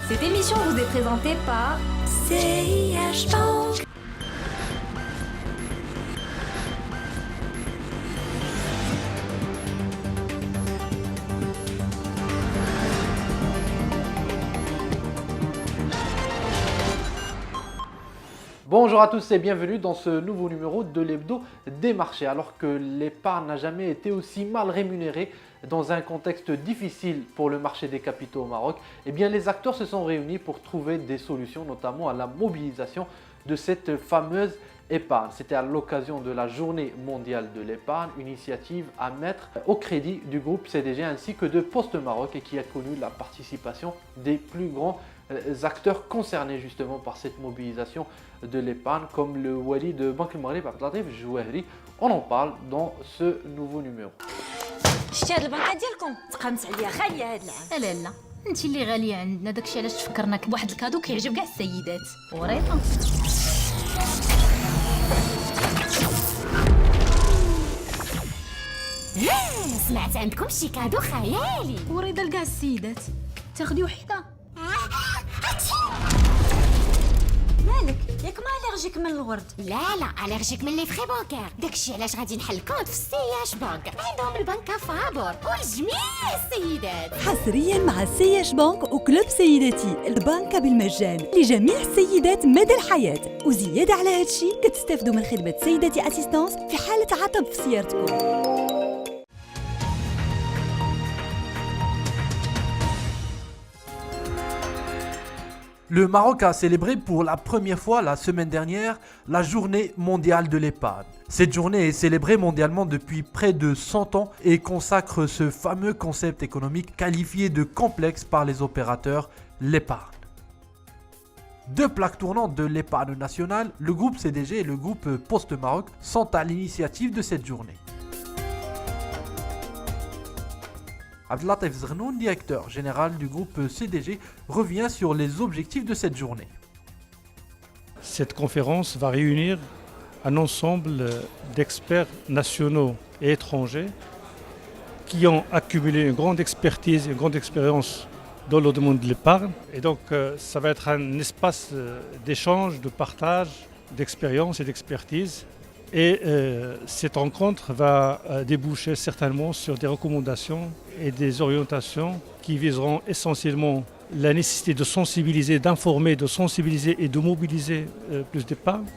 Cette émission vous est présentée par CIH Bank. Bonjour à tous et bienvenue dans ce nouveau numéro de l'hebdo des marchés. Alors que l'épargne n'a jamais été aussi mal rémunérée dans un contexte difficile pour le marché des capitaux au Maroc, eh bien les acteurs se sont réunis pour trouver des solutions, notamment à la mobilisation de cette fameuse épargne. C'était à l'occasion de la journée mondiale de l'épargne, une initiative à mettre au crédit du groupe CDG ainsi que de Poste Maroc et qui a connu la participation des plus grands acteurs concernés justement par cette mobilisation de l'épargne comme le Wali de Banque Maghreb Abdelatif Jouahri. On en parle dans ce nouveau numéro. شتي هاد البنكه ديالكم تقامت عليا غاليه هاد العام. لا لا انت اللي غاليه عندنا، داكشي علاش تفكرناك بواحد الكادو كيعجب كاع السيدات. وريطه سمعت عندكم شي كادو خيالي. وريضه لكاع السيدات، تاخدي وحده. مالك ياك ما الرجيك من الورد؟ لا الرجيك من لي فري بانكير. داكشي علاش غادي نحل كونت في CIH بانك. عندهم البنكه فابور ولجميع السيدات. حصريا مع CIH بانك وكلوب سيداتي، البنكة بالمجان لجميع السيدات مدى الحياة. وزيادة على هادشي كتستافدوا من خدمة سيداتي اسيستانس في حالة عطب في سيارتكم. Le Maroc a célébré pour la première fois la semaine dernière la journée mondiale de l'épargne. Cette journée est célébrée mondialement depuis près de 100 ans et consacre ce fameux concept économique qualifié de complexe par les opérateurs, l'épargne. Deux plaques tournantes de l'épargne nationale, le groupe CDG et le groupe Poste Maroc, sont à l'initiative de cette journée. Abdelatif Zrnoun, directeur général du groupe CDG, revient sur les objectifs de cette journée. Cette conférence va réunir un ensemble d'experts nationaux et étrangers qui ont accumulé une grande expertise et une grande expérience dans le domaine de l'épargne. Et donc ça va être un espace d'échange, de partage, d'expérience et d'expertise. Et cette rencontre va déboucher certainement sur des recommandations et des orientations qui viseront essentiellement la nécessité de sensibiliser, d'informer, de sensibiliser et de mobiliser plus d'épargne.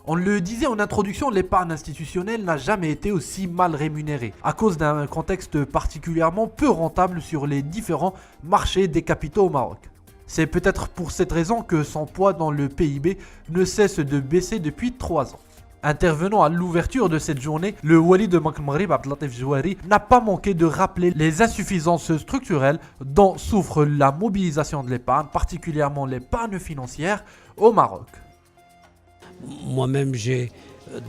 On le disait en introduction, l'épargne institutionnelle n'a jamais été aussi mal rémunérée à cause d'un contexte particulièrement peu rentable sur les différents marchés des capitaux au Maroc. C'est peut-être pour cette raison que son poids dans le PIB ne cesse de baisser depuis 3 ans. Intervenant à l'ouverture de cette journée, le Wali de Banque Maghreb Abdelatif Jouahri n'a pas manqué de rappeler les insuffisances structurelles dont souffre la mobilisation de l'épargne, particulièrement l'épargne financière au Maroc. Moi-même,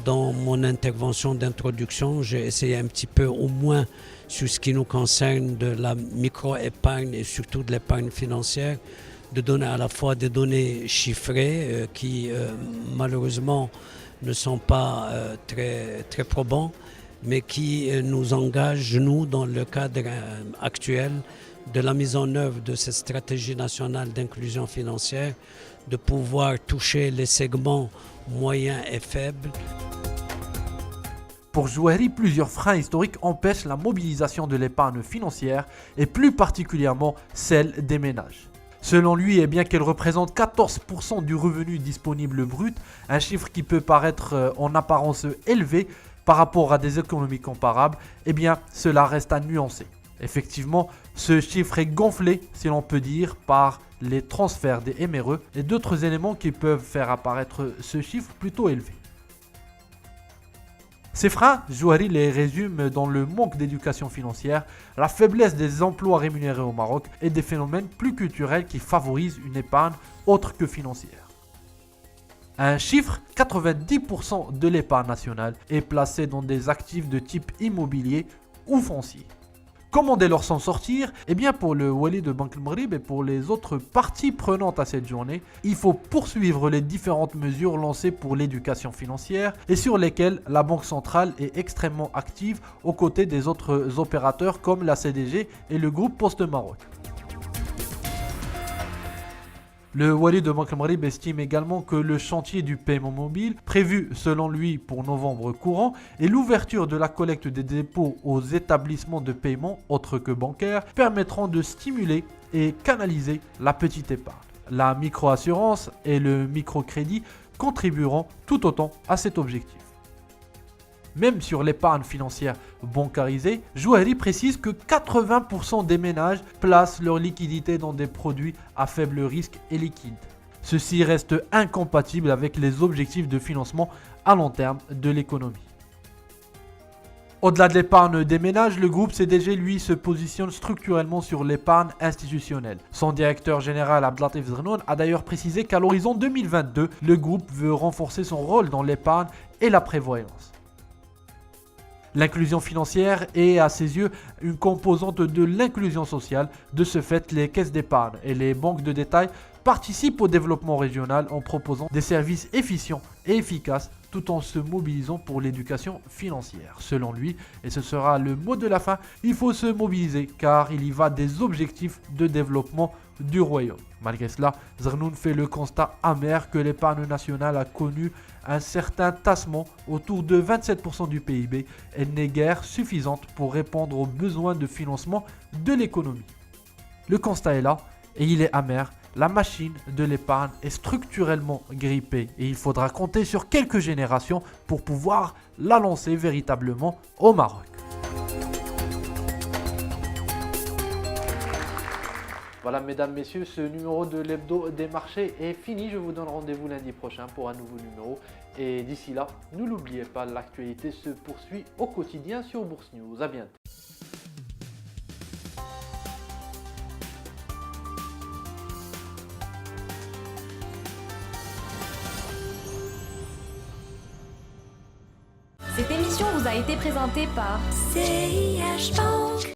dans mon intervention d'introduction, j'ai essayé un petit peu au moins sur ce qui nous concerne de la micro-épargne et surtout de l'épargne financière, de donner à la fois des données chiffrées qui malheureusement ne sont pas très probants, mais qui nous engagent, nous, dans le cadre actuel de la mise en œuvre de cette stratégie nationale d'inclusion financière, de pouvoir toucher les segments moyens et faibles. Pour Jouahri, plusieurs freins historiques empêchent la mobilisation de l'épargne financière et plus particulièrement celle des ménages. Selon lui, bien qu'elle représente 14% du revenu disponible brut, un chiffre qui peut paraître en apparence élevé par rapport à des économies comparables, bien cela reste à nuancer. Effectivement, ce chiffre est gonflé, si l'on peut dire, par les transferts des MRE et d'autres éléments qui peuvent faire apparaître ce chiffre plutôt élevé. Ces freins, Jouahri les résume dans le manque d'éducation financière, la faiblesse des emplois rémunérés au Maroc et des phénomènes plus culturels qui favorisent une épargne autre que financière. Un chiffre, 90% de l'épargne nationale est placée dans des actifs de type immobilier ou foncier. Comment dès lors s'en sortir? Pour le Wali de Banque Maghreb et pour les autres parties prenantes à cette journée, il faut poursuivre les différentes mesures lancées pour l'éducation financière et sur lesquelles la Banque centrale est extrêmement active aux côtés des autres opérateurs comme la CDG et le groupe Poste Maroc. Le Wali de Banque Maghrib estime également que le chantier du paiement mobile, prévu selon lui pour novembre courant, et l'ouverture de la collecte des dépôts aux établissements de paiement autres que bancaires permettront de stimuler et canaliser la petite épargne. La microassurance et le microcrédit contribueront tout autant à cet objectif. Même sur l'épargne financière bancarisée, Jouhari précise que 80% des ménages placent leur liquidité dans des produits à faible risque et liquides. Ceci reste incompatible avec les objectifs de financement à long terme de l'économie. Au-delà de l'épargne des ménages, le groupe CDG, lui, se positionne structurellement sur l'épargne institutionnelle. Son directeur général Abdelatif Zrnoun a d'ailleurs précisé qu'à l'horizon 2022, le groupe veut renforcer son rôle dans l'épargne et la prévoyance. L'inclusion financière est, à ses yeux, une composante de l'inclusion sociale. De ce fait, les caisses d'épargne et les banques de détail participent au développement régional en proposant des services efficients et efficaces tout en se mobilisant pour l'éducation financière. Selon lui, et ce sera le mot de la fin, il faut se mobiliser car il y va des objectifs de développement du royaume. Malgré cela, Zrnoun fait le constat amer que l'épargne nationale a connu un certain tassement autour de 27% du PIB. Elle n'est guère suffisante pour répondre aux besoins de financement de l'économie. Le constat est là et il est amer. La machine de l'épargne est structurellement grippée et il faudra compter sur quelques générations pour pouvoir la lancer véritablement au Maroc. Voilà, mesdames, messieurs, ce numéro de l'hebdo des marchés est fini. Je vous donne rendez-vous lundi prochain pour un nouveau numéro. Et d'ici là, ne l'oubliez pas, l'actualité se poursuit au quotidien sur Bourse News. À bientôt. Cette émission vous a été présentée par CIH Bank.